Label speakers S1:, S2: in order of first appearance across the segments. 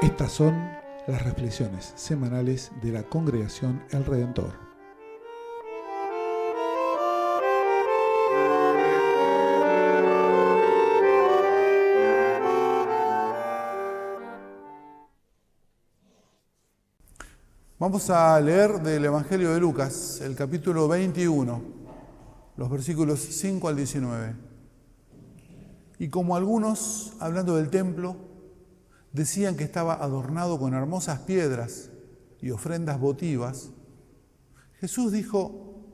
S1: Estas son las reflexiones semanales de la Congregación El Redentor.
S2: Vamos a leer del Evangelio de Lucas, el capítulo 21, los versículos 5 al 19. Y como algunos, hablando del templo, decían que estaba adornado con hermosas piedras y ofrendas votivas, Jesús dijo: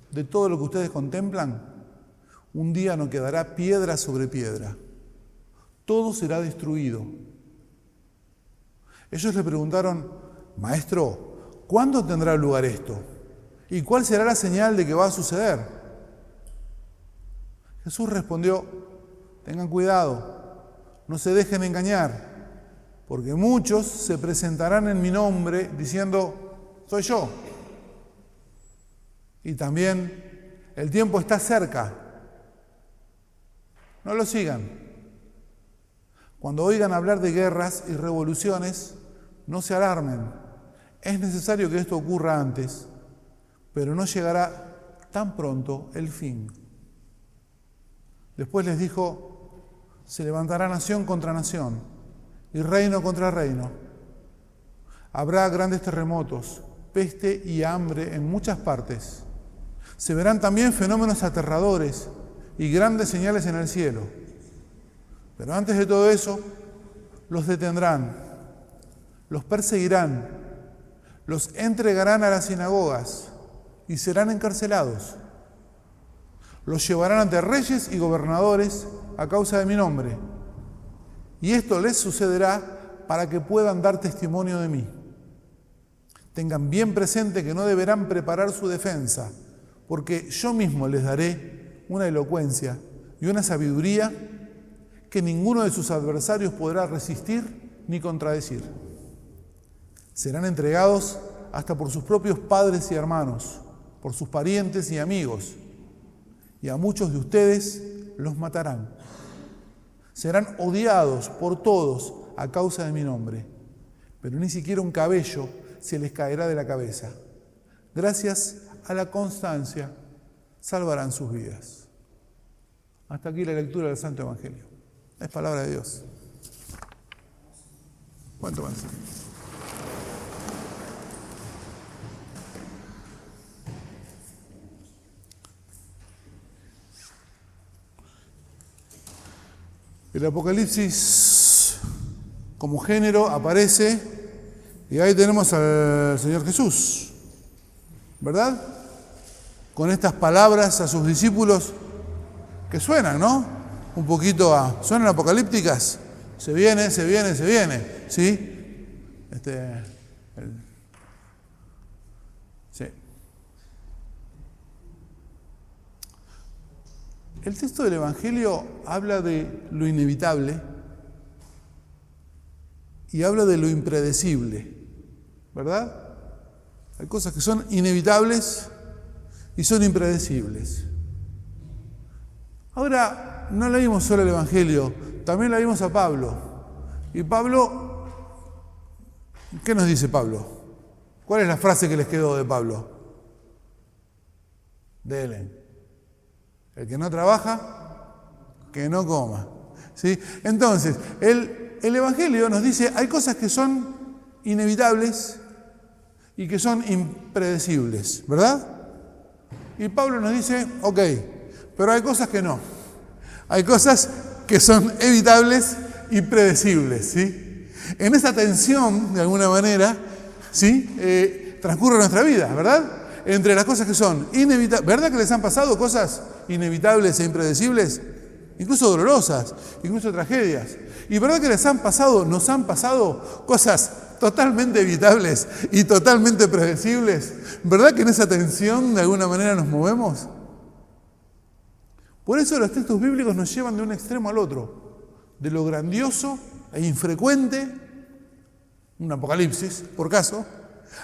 S2: de todo lo que ustedes contemplan, un día no quedará piedra sobre piedra, todo será destruido. Ellos le preguntaron: Maestro, ¿cuándo tendrá lugar esto? ¿Y cuál será la señal de que va a suceder? Jesús respondió: tengan cuidado, no se dejen engañar, porque muchos se presentarán en mi nombre diciendo: soy yo. Y también el tiempo está cerca. No lo sigan. Cuando oigan hablar de guerras y revoluciones, no se alarmen. Es necesario que esto ocurra antes, pero no llegará tan pronto el fin. Después les dijo: se levantará nación contra nación y reino contra reino. Habrá grandes terremotos, peste y hambre en muchas partes. Se verán también fenómenos aterradores y grandes señales en el cielo. Pero antes de todo eso, los detendrán, los perseguirán, los entregarán a las sinagogas y serán encarcelados. Los llevarán ante reyes y gobernadores a causa de mi nombre. Y esto les sucederá para que puedan dar testimonio de mí. Tengan bien presente que no deberán preparar su defensa, porque yo mismo les daré una elocuencia y una sabiduría que ninguno de sus adversarios podrá resistir ni contradecir. Serán entregados hasta por sus propios padres y hermanos, por sus parientes y amigos, y a muchos de ustedes los matarán. Serán odiados por todos a causa de mi nombre, pero ni siquiera un cabello se les caerá de la cabeza. Gracias a la constancia salvarán sus vidas. Hasta aquí la lectura del Santo Evangelio. Es palabra de Dios. ¿Cuánto más? El Apocalipsis como género aparece y ahí tenemos al Señor Jesús, ¿verdad? Con estas palabras a sus discípulos que suenan, ¿no? Un poquito suenan apocalípticas. Se viene, ¿sí? Sí. El texto del Evangelio habla de lo inevitable y habla de lo impredecible, ¿verdad? Hay cosas que son inevitables y son impredecibles. Ahora, no leímos solo el Evangelio, también leímos a Pablo. Y Pablo, ¿qué nos dice Pablo? ¿Cuál es la frase que les quedó de Pablo? Dele. El que no trabaja, que no coma. ¿Sí? Entonces, el Evangelio nos dice, hay cosas que son inevitables y que son impredecibles, ¿verdad? Y Pablo nos dice, ok, pero hay cosas que no. Hay cosas que son evitables y predecibles, ¿sí? En esa tensión, de alguna manera, ¿sí? Transcurre nuestra vida, ¿verdad? Entre las cosas que son inevitables, ¿verdad que les han pasado cosas inevitables e impredecibles? Incluso dolorosas, incluso tragedias. Y ¿verdad que nos han pasado cosas totalmente evitables y totalmente predecibles? ¿Verdad que en esa tensión de alguna manera nos movemos? Por eso los textos bíblicos nos llevan de un extremo al otro, de lo grandioso e infrecuente, un apocalipsis, por caso,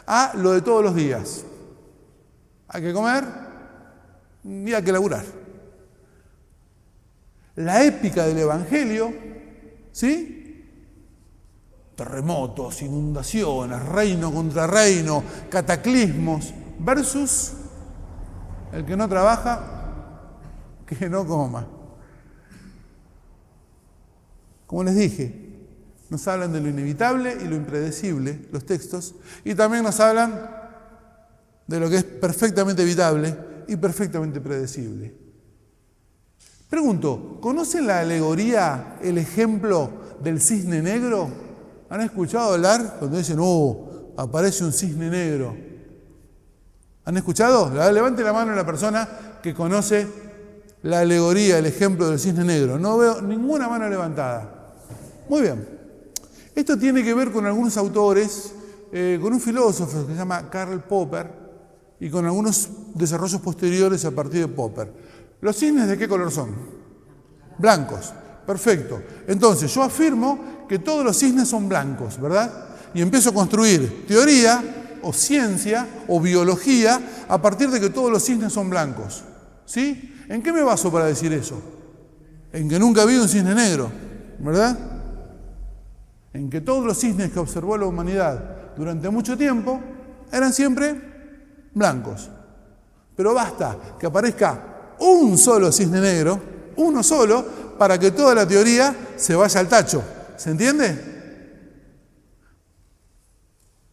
S2: a lo de todos los días. Hay que comer y hay que laburar. La épica del Evangelio, ¿sí? terremotos, inundaciones, reino contra reino, cataclismos, versus el que no trabaja, que no coma. Como les dije, nos hablan de lo inevitable y lo impredecible, los textos, y también nos hablan de lo que es perfectamente evitable y perfectamente predecible. Pregunto, ¿conocen la alegoría, el ejemplo del cisne negro? ¿Han escuchado hablar cuando dicen, aparece un cisne negro? ¿Han escuchado? Levante la mano la persona que conoce la alegoría, el ejemplo del cisne negro. No veo ninguna mano levantada. Muy bien. Esto tiene que ver con algunos autores, con un filósofo que se llama Karl Popper y con algunos desarrollos posteriores a partir de Popper. ¿Los cisnes de qué color son? Blancos. Perfecto. Entonces, yo afirmo que todos los cisnes son blancos, ¿verdad? Y empiezo a construir teoría o ciencia o biología a partir de que todos los cisnes son blancos. ¿Sí? ¿En qué me baso para decir eso? En que nunca ha habido un cisne negro, ¿verdad? En que todos los cisnes que observó la humanidad durante mucho tiempo eran siempre blancos. Pero basta que aparezca un solo cisne negro, uno solo, para que toda la teoría se vaya al tacho. ¿Se entiende?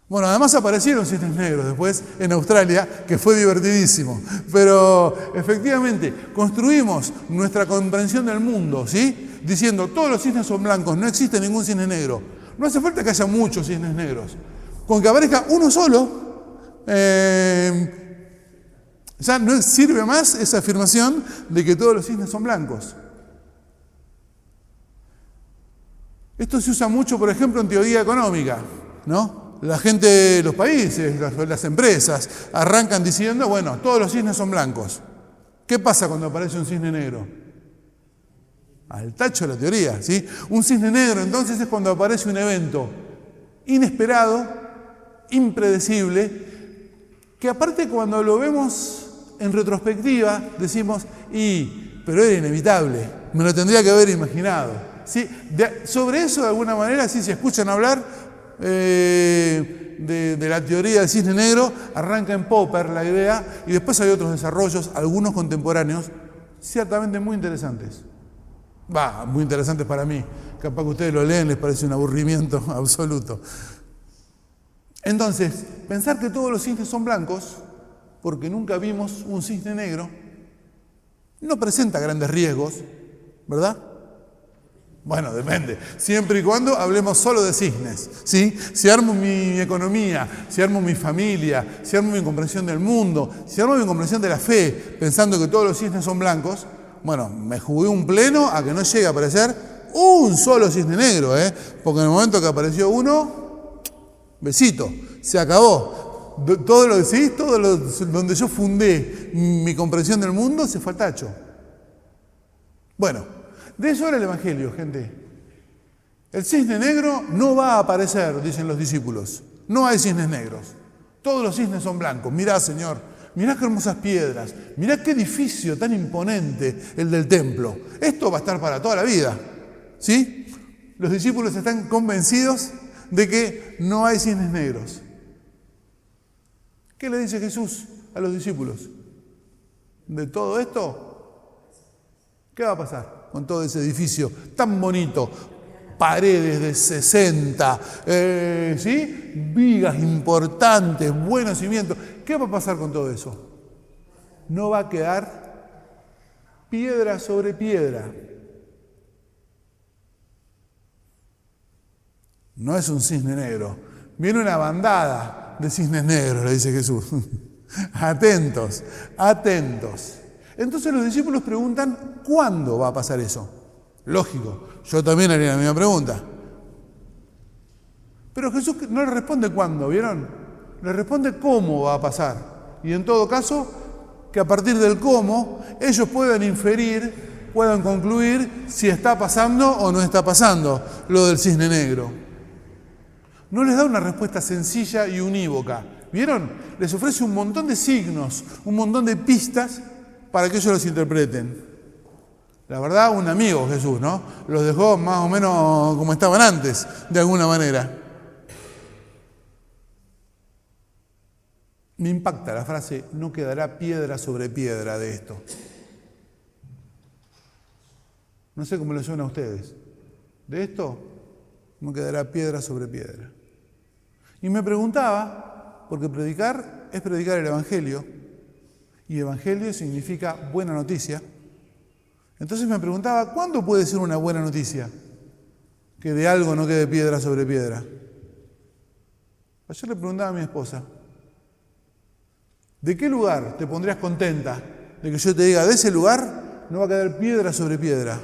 S2: Bueno, además aparecieron cisnes negros después en Australia, que fue divertidísimo. Pero efectivamente, construimos nuestra comprensión del mundo, ¿sí? Diciendo, todos los cisnes son blancos, no existe ningún cisne negro. No hace falta que haya muchos cisnes negros. Con que aparezca uno solo, ya no sirve más esa afirmación de que todos los cisnes son blancos. Esto se usa mucho, por ejemplo, en teoría económica, ¿no? La gente, los países, las empresas, arrancan diciendo, bueno, todos los cisnes son blancos. ¿Qué pasa cuando aparece un cisne negro? Al tacho de la teoría, ¿sí? Un cisne negro, entonces, es cuando aparece un evento inesperado, impredecible, que aparte cuando lo vemos en retrospectiva, decimos, pero era inevitable, me lo tendría que haber imaginado, ¿sí? Sobre eso, de alguna manera, si se escuchan hablar de la teoría del cisne negro, arranca en Popper la idea, y después hay otros desarrollos, algunos contemporáneos, ciertamente muy interesantes. Muy interesantes para mí. Capaz que ustedes lo leen, les parece un aburrimiento absoluto. Entonces, pensar que todos los cisnes son blancos, porque nunca vimos un cisne negro, no presenta grandes riesgos, ¿verdad? Bueno, depende. Siempre y cuando hablemos solo de cisnes, ¿sí? Si armo mi economía, si armo mi familia, si armo mi comprensión del mundo, si armo mi comprensión de la fe, pensando que todos los cisnes son blancos, bueno, me jugué un pleno a que no llegue a aparecer un solo cisne negro, porque en el momento que apareció uno, besito, se acabó. Todo lo donde yo fundé mi comprensión del mundo se fue al tacho. Bueno, de eso era el Evangelio, gente. El cisne negro no va a aparecer, dicen los discípulos. No hay cisnes negros. Todos los cisnes son blancos. Mirá, Señor, mirá qué hermosas piedras. Mirá qué edificio tan imponente el del templo. Esto va a estar para toda la vida. ¿Sí? Los discípulos están convencidos de que no hay cisnes negros. ¿Qué le dice Jesús a los discípulos? De todo esto, ¿qué va a pasar con todo ese edificio tan bonito? Paredes de 60, ¿sí? Vigas importantes, buenos cimientos. ¿Qué va a pasar con todo eso? No va a quedar piedra sobre piedra. No es un cisne negro. Viene una bandada de cisnes negros, le dice Jesús. Atentos, atentos. Entonces los discípulos preguntan, ¿cuándo va a pasar eso? Lógico, yo también haría la misma pregunta. Pero Jesús no le responde cuándo, ¿vieron? Le responde cómo va a pasar. Y en todo caso, que a partir del cómo, ellos puedan inferir, puedan concluir si está pasando o no está pasando lo del cisne negro. No les da una respuesta sencilla y unívoca. ¿Vieron? Les ofrece un montón de signos, un montón de pistas para que ellos los interpreten. La verdad, un amigo Jesús, ¿no? Los dejó más o menos como estaban antes, de alguna manera. Me impacta la frase, no quedará piedra sobre piedra de esto. No sé cómo les suena a ustedes. De esto no quedará piedra sobre piedra. Y me preguntaba, porque predicar es predicar el Evangelio, y Evangelio significa buena noticia. Entonces me preguntaba, ¿cuándo puede ser una buena noticia que de algo no quede piedra sobre piedra? Ayer le preguntaba a mi esposa, ¿de qué lugar te pondrías contenta de que yo te diga, de ese lugar no va a quedar piedra sobre piedra?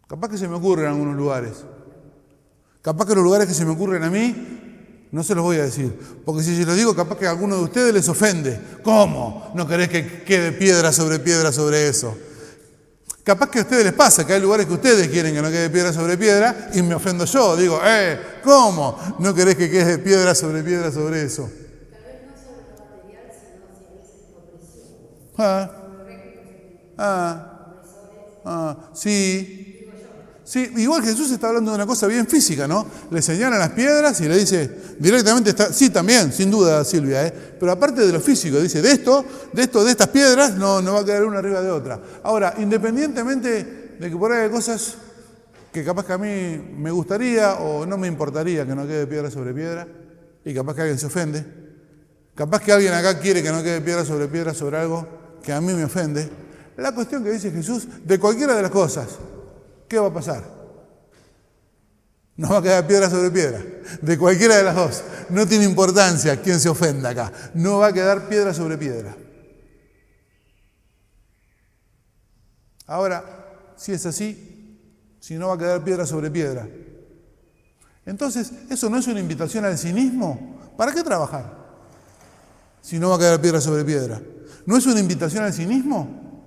S2: Capaz que se me ocurren algunos lugares. Capaz que los lugares que se me ocurren a mí, no se los voy a decir. Porque si se los digo, capaz que a alguno de ustedes les ofende. ¿Cómo? ¿No querés que quede piedra sobre eso? Capaz que a ustedes les pasa que hay lugares que ustedes quieren que no quede piedra sobre piedra y me ofendo yo. Digo, ¿cómo? ¿No querés que quede piedra sobre eso?
S3: Tal vez no sobre lo material, sino si a veces opresión.
S2: Sí. Sí, igual Jesús está hablando de una cosa bien física, ¿no? Le señalan las piedras y le dice directamente, sí, también, sin duda, Silvia, pero aparte de lo físico, dice, de estas piedras, no va a quedar una arriba de otra. Ahora, independientemente de que por ahí hay cosas que capaz que a mí me gustaría o no me importaría que no quede piedra sobre piedra, y capaz que alguien se ofende, capaz que alguien acá quiere que no quede piedra sobre algo que a mí me ofende, la cuestión que dice Jesús, de cualquiera de las cosas, ¿qué va a pasar? No va a quedar piedra sobre piedra. De cualquiera de las dos. No tiene importancia quién se ofenda acá. No va a quedar piedra sobre piedra. Ahora, si es así, si no va a quedar piedra sobre piedra, entonces, ¿eso no es una invitación al cinismo? ¿Para qué trabajar? Si no va a quedar piedra sobre piedra. ¿No es una invitación al cinismo?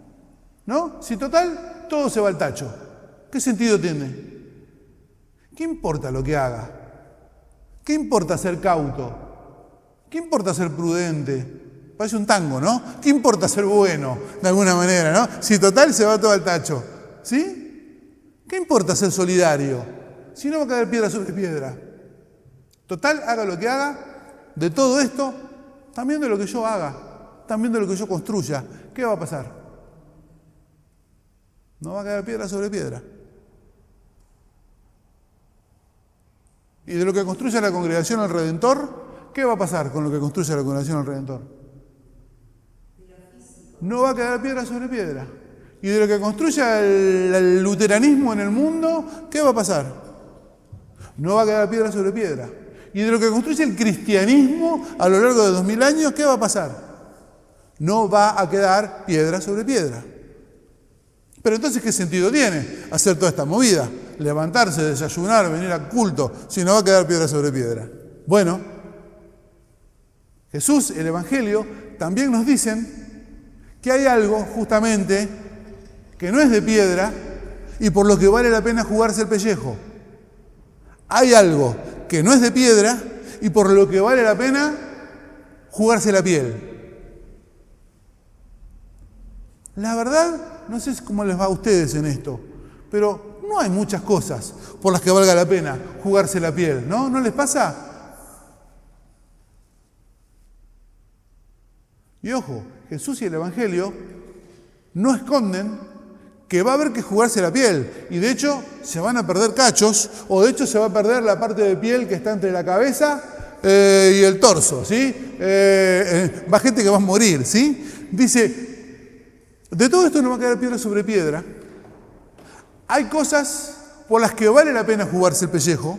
S2: ¿No? Si total, todo se va al tacho. ¿Qué sentido tiene? ¿Qué importa lo que haga? ¿Qué importa ser cauto? ¿Qué importa ser prudente? Parece un tango, ¿no? ¿Qué importa ser bueno, de alguna manera, ¿no? Si total se va todo al tacho, ¿sí? ¿Qué importa ser solidario? Si no va a caer piedra sobre piedra. Total, haga lo que haga, de todo esto, también de lo que yo haga, también de lo que yo construya, ¿qué va a pasar? No va a caer piedra sobre piedra. Y de lo que construya la congregación al Redentor, ¿qué va a pasar con lo que construya la congregación al Redentor? No va a quedar piedra sobre piedra. Y de lo que construya el luteranismo en el mundo, ¿qué va a pasar? No va a quedar piedra sobre piedra. Y de lo que construye el cristianismo a lo largo de 2000 años, ¿qué va a pasar? No va a quedar piedra sobre piedra. Pero entonces, ¿qué sentido tiene hacer toda esta movida? Levantarse, desayunar, venir al culto, si no va a quedar piedra sobre piedra. Bueno, Jesús, el Evangelio, también nos dicen que hay algo, justamente, que no es de piedra y por lo que vale la pena jugarse el pellejo. Hay algo que no es de piedra y por lo que vale la pena jugarse la piel. La verdad, no sé cómo les va a ustedes en esto, pero no hay muchas cosas por las que valga la pena jugarse la piel, ¿no? ¿No les pasa? Y ojo, Jesús y el Evangelio no esconden que va a haber que jugarse la piel. Y de hecho, se van a perder cachos, o de hecho se va a perder la parte de piel que está entre la cabeza y el torso, ¿sí? Va gente que va a morir, ¿sí? Dice, de todo esto no va a quedar piedra sobre piedra. Hay cosas por las que vale la pena jugarse el pellejo.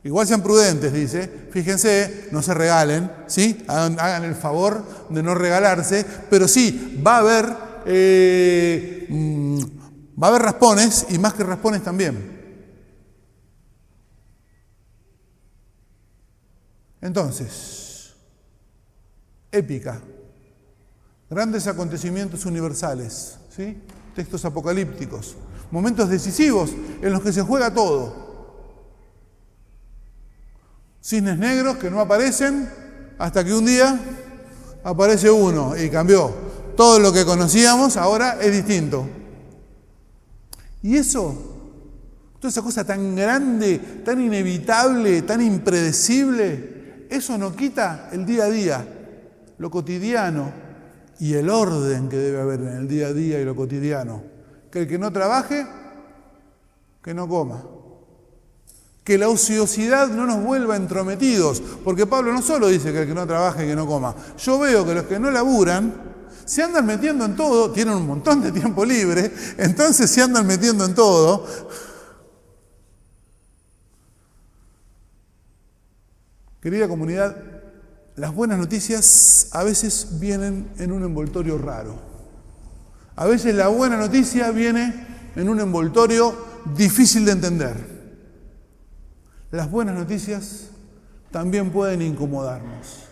S2: Igual sean prudentes, dice. Fíjense, no se regalen, ¿sí? Hagan el favor de no regalarse, pero sí, va a haber raspones y más que raspones también. Entonces, épica. Grandes acontecimientos universales, ¿sí? Textos apocalípticos, momentos decisivos en los que se juega todo. Cisnes negros que no aparecen hasta que un día aparece uno y cambió. Todo lo que conocíamos ahora es distinto. Y eso toda esa cosa tan grande, tan inevitable, tan impredecible, eso no quita el día a día, lo cotidiano y el orden que debe haber en el día a día y lo cotidiano. Que el que no trabaje, que no coma. Que la ociosidad no nos vuelva entrometidos, porque Pablo no solo dice que el que no trabaje, que no coma. Yo veo que los que no laburan se andan metiendo en todo, tienen un montón de tiempo libre, entonces se andan metiendo en todo. Querida comunidad, las buenas noticias a veces vienen en un envoltorio raro. A veces la buena noticia viene en un envoltorio difícil de entender. Las buenas noticias también pueden incomodarnos.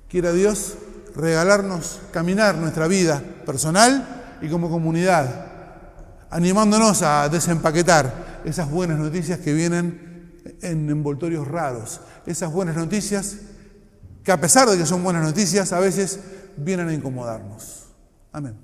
S2: Quiera Dios regalarnos caminar nuestra vida personal y como comunidad, animándonos a desempaquetar esas buenas noticias que vienen en envoltorios raros. Esas buenas noticias que, a pesar de que son buenas noticias, a veces vienen a incomodarnos. Amén.